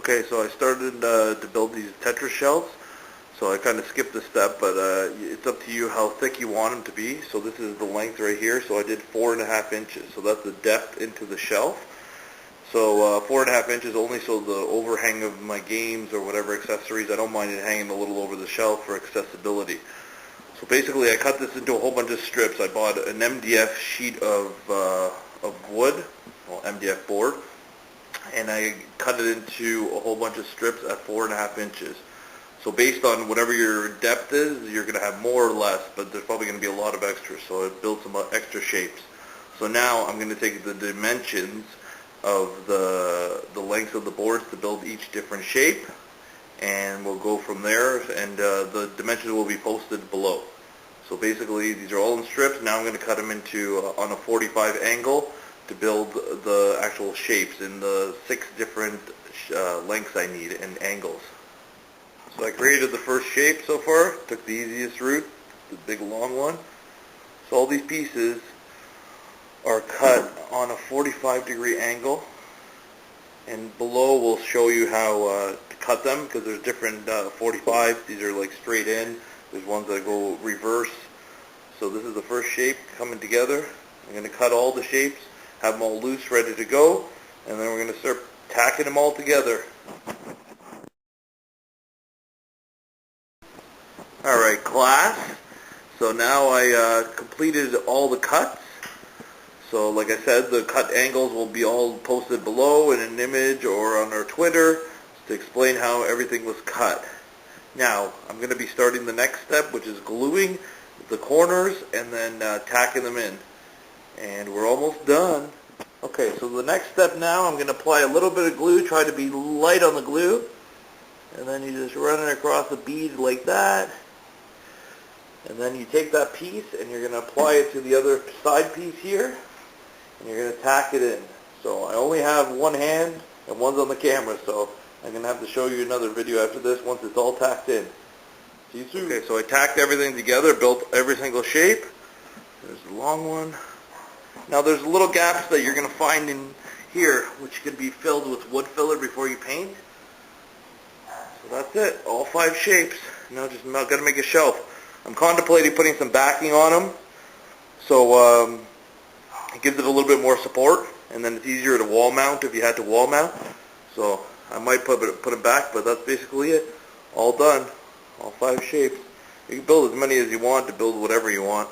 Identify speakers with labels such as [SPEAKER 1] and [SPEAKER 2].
[SPEAKER 1] Okay, so I started to build these Tetris shelves. So I kind of skipped a step, but it's up to you how thick you want them to be. So this is the length right here. So I did 4.5 inches. So that's the depth into the shelf. So 4.5 inches only, so the overhang of my games or whatever accessories, I don't mind it hanging a little over the shelf for accessibility. So basically I cut this into a whole bunch of strips. I bought an MDF sheet of wood, well, MDF board, and I cut it into a whole bunch of strips at 4.5 inches. So based on whatever your depth is, you're going to have more or less, but there's probably going to be a lot of extras, so I built some extra shapes. So now I'm going to take the dimensions of the length of the boards to build each different shape, and we'll go from there, and the dimensions will be posted below. So basically these are all in strips. Now I'm going to cut them into on a 45 angle to build the actual shapes in the 6 different lengths I need and angles. So I created the first shape so far, took the easiest route, the big long one. So all these pieces are cut on a 45-degree angle, and below we'll show you how to cut them, because there's different 45s. These are like straight in, there's ones that go reverse. So this is the first shape coming together. I'm going to cut all the shapes, have them all loose, ready to go, and then we're going to start tacking them all together. Alright, class, so now I completed all the cuts. So like I said, the cut angles will be all posted below in an image or on our Twitter to explain how everything was cut. Now, I'm going to be starting the next step, which is gluing the corners and then tacking them in. And we're almost done. Okay, so the next step now, I'm going to apply a little bit of glue, try to be light on the glue. And then you just run it across the bead like that. And then you take that piece and you're going to apply it to the other side piece here, and you're going to tack it in. So I only have one hand and one's on the camera, so I'm going to have to show you another video after this once it's all tacked in. See you soon. Okay, so I tacked everything together, built every single shape. There's the long one. Now there's little gaps that you're going to find in here, which could be filled with wood filler before you paint. So that's it, all 5 shapes. Now just got to make a shelf. I'm contemplating putting some backing on them, so it gives it a little bit more support, and then it's easier to wall mount if you had to wall mount. So I might put it back, but that's basically it. All done, all 5 shapes. You can build as many as you want to build whatever you want.